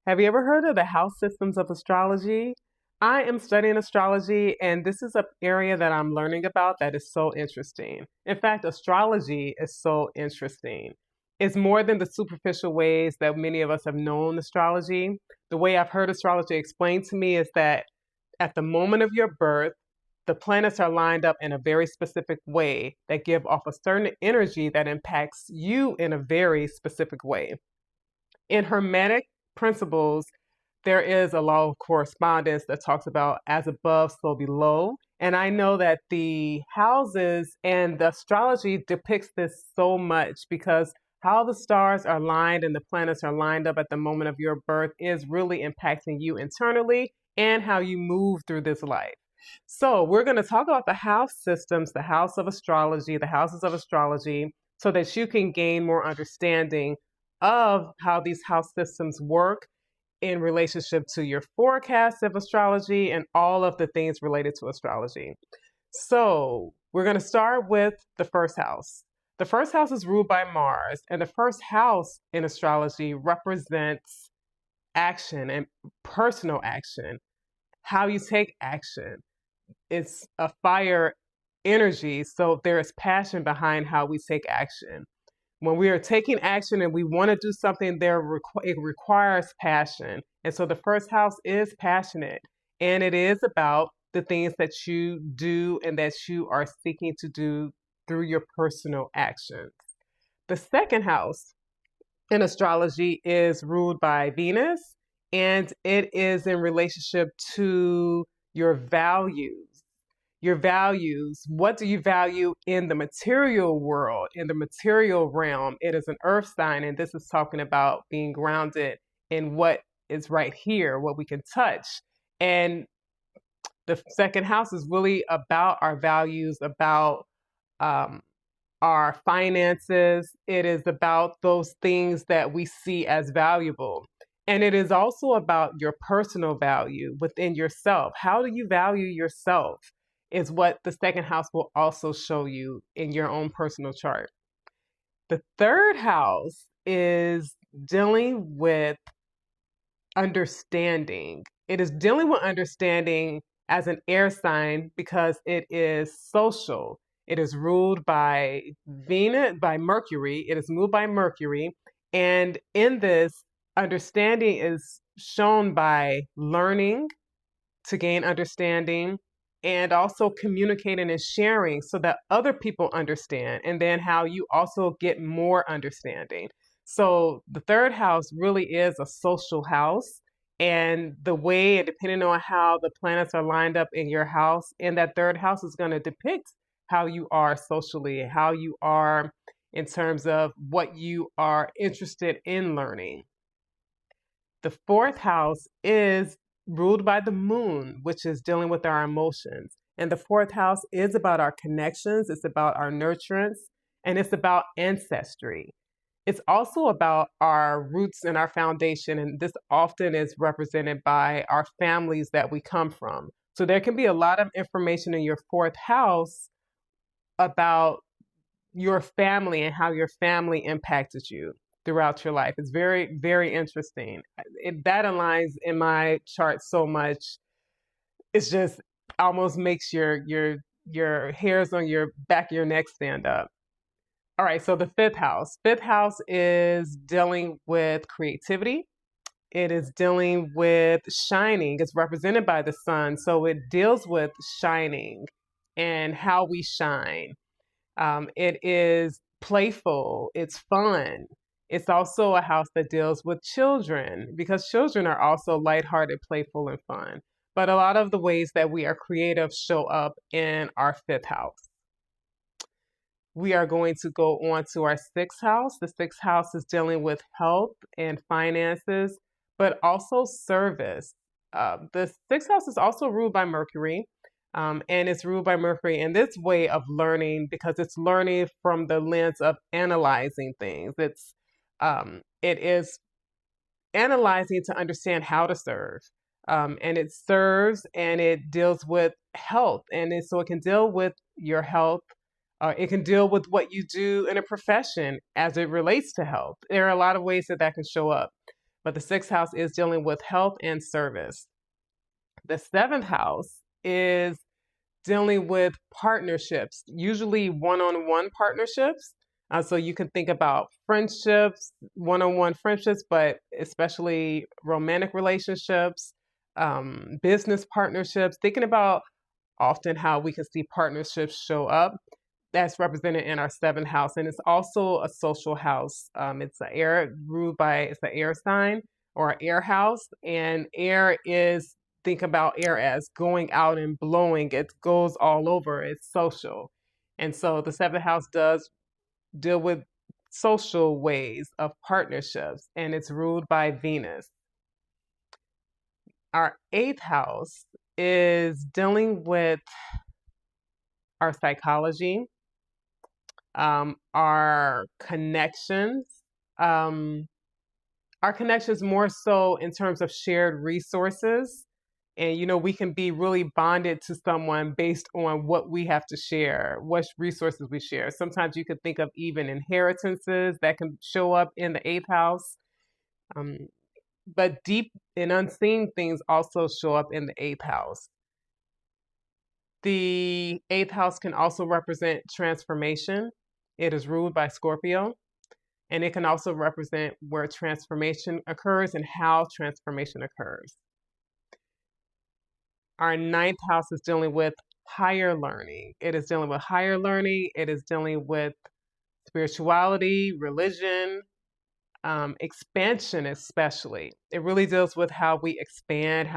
Have you ever heard of the house systems of astrology? I am studying astrology, and this is an area that I'm learning about that is so interesting. In fact, astrology is so interesting. It's more than the superficial ways that many of us have known astrology. The way I've heard astrology explained to me is that at the moment of your birth, the planets are lined up in a very specific way that give off a certain energy that impacts you in a very specific way. In Hermetic principles, there is a law of correspondence that talks about as above, so below. And I know that the houses and the astrology depicts this so much because how the stars are lined and the planets are lined up at the moment of your birth is really impacting you internally and how you move through this life. So we're going to talk about the house systems, the house of astrology, the houses of astrology, so that you can gain more understanding of how these house systems work in relationship to your forecast of astrology and all of the things related to astrology. So we're going to start with the first house. The first house is ruled by Mars, and the first house in astrology represents action and personal action, how you take action. It's a fire energy, so there is passion behind how we take action. When we are taking action and we want to do something, it requires passion. And so the first house is passionate, and it is about the things that you do and that you are seeking to do through your personal actions. The second house in astrology is ruled by Venus, and it is in relationship to your values. Your values, what do you value in the material world, in the material realm? It is an earth sign, and this is talking about being grounded in what is right here, what we can touch. And the second house is really about our values, about our finances. It is about those things that we see as valuable. And it is also about your personal value within yourself. How do you value yourself is what the second house will also show you in your own personal chart. The third house is dealing with understanding. It is dealing with understanding as an air sign because it is social. It is ruled by Venus, by Mercury. It is moved by Mercury. And in this, understanding is shown by learning to gain understanding and also communicating and sharing so that other people understand, and then how you also get more understanding. So the third house really is a social house, and the way, depending on how the planets are lined up in your house, and that third house is going to depict how you are socially, how you are in terms of what you are interested in learning. The fourth house is ruled by the moon, which is dealing with our emotions. And the fourth house is about our connections, it's about our nurturance, and it's about ancestry. It's also about our roots and our foundation, and this often is represented by our families that we come from. So there can be a lot of information in your fourth house about your family and how your family impacted you throughout your life. It's very, very interesting. That aligns in my chart so much. It's just almost makes your hairs on your back of your neck stand up. All right, so the fifth house. Fifth house is dealing with creativity. It is dealing with shining. It's represented by the sun, so it deals with shining and how we shine. It is playful. It's fun. It's also a house that deals with children because children are also lighthearted, playful, and fun. But a lot of the ways that we are creative show up in our fifth house. We are going to go on to our sixth house. The sixth house is dealing with health and finances, but also service. The sixth house is also ruled by Mercury. And it's ruled by Mercury in this way of learning because it's learning from the lens of analyzing things. It is analyzing to understand how to serve. And it serves and it deals with health. So it can deal with your health. It can deal with what you do in a profession as it relates to health. There are a lot of ways that can show up. but the sixth house is dealing with health and service. The seventh house is dealing with partnerships, usually one-on-one partnerships. So you can think about friendships, one-on-one friendships, but especially romantic relationships, business partnerships, thinking about often how we can see partnerships show up. That's represented in our seventh house. And it's also a social house. It's an air ruled by, it's an air sign or an air house. And air is, think about air as going out and blowing. It goes all over. It's social. And so the seventh house does deal with social ways of partnerships, and it's ruled by Venus. Our eighth house is dealing with our psychology, our connections, more so in terms of shared resources. And, we can be really bonded to someone based on what we have to share, what resources we share. Sometimes you could think of even inheritances that can show up in the eighth house. But deep and unseen things also show up in the eighth house. The eighth house can also represent transformation. It is ruled by Scorpio. And it can also represent where transformation occurs and how transformation occurs. Our ninth house is dealing with higher learning. It is dealing with higher learning. It is dealing with spirituality, religion, expansion especially. It really deals with how we expand,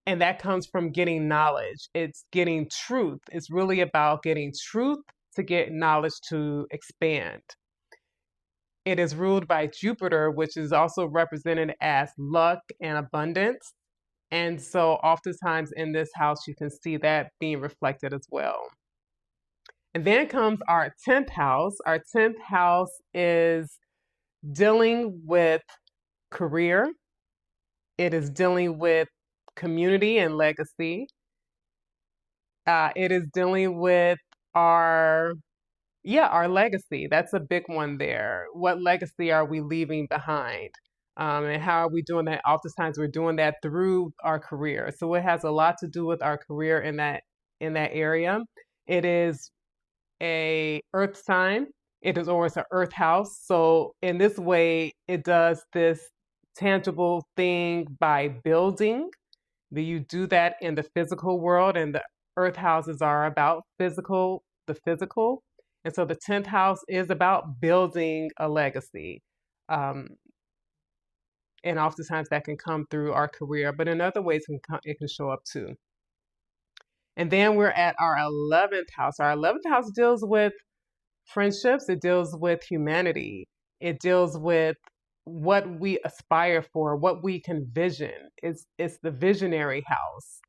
and that comes from getting knowledge. It's getting truth. It's really about getting truth to get knowledge to expand. It is ruled by Jupiter, which is also represented as luck and abundance. And so oftentimes in this house, you can see that being reflected as well. And then comes our 10th house. Our 10th house is dealing with career. It is dealing with community and legacy. It is dealing with our legacy. That's a big one there. What legacy are we leaving behind? And how are we doing that? Oftentimes we're doing that through our career. So it has a lot to do with our career in that area. It is a earth sign. It's an earth house. So in this way, it does this tangible thing by building. You do that in the physical world, and the earth houses are about the physical. And so the 10th house is about building a legacy. And oftentimes that can come through our career, but in other ways it can show up too. And then we're at our 11th house. Our 11th house deals with friendships. It deals with humanity. It deals with what we aspire for, what we can vision. It's the visionary house.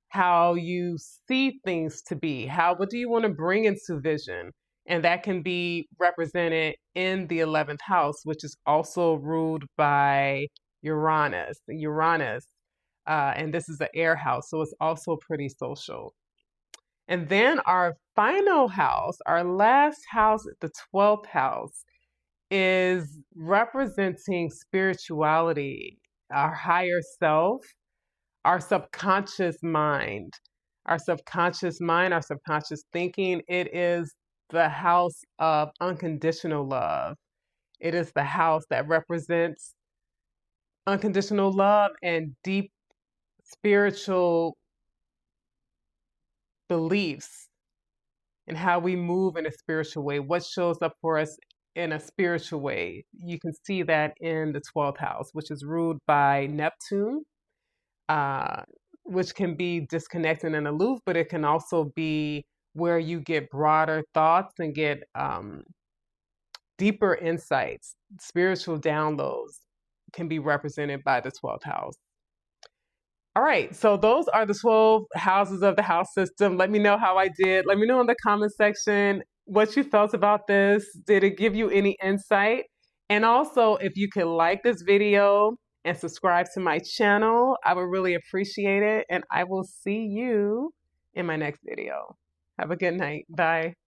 How you see things to be. What do you want to bring into vision? And that can be represented in the 11th house, which is also ruled by Uranus. And this is the air house, so it's also pretty social. And then our final house, our last house, the 12th house, is representing spirituality, our higher self, our subconscious mind, our subconscious thinking. It is the house of unconditional love. It is the house that represents unconditional love and deep spiritual beliefs and how we move in a spiritual way, what shows up for us in a spiritual way. You can see that in the 12th house, which is ruled by Neptune, which can be disconnected and aloof, but it can also be where you get broader thoughts and get deeper insights. Spiritual downloads can be represented by the 12th house. All right, so those are the 12 houses of the house system. Let me know how I did. Let me know in the comment section what you felt about this. Did it give you any insight? And also, if you could like this video and subscribe to my channel, I would really appreciate it. And I will see you in my next video. Have a good night. Bye.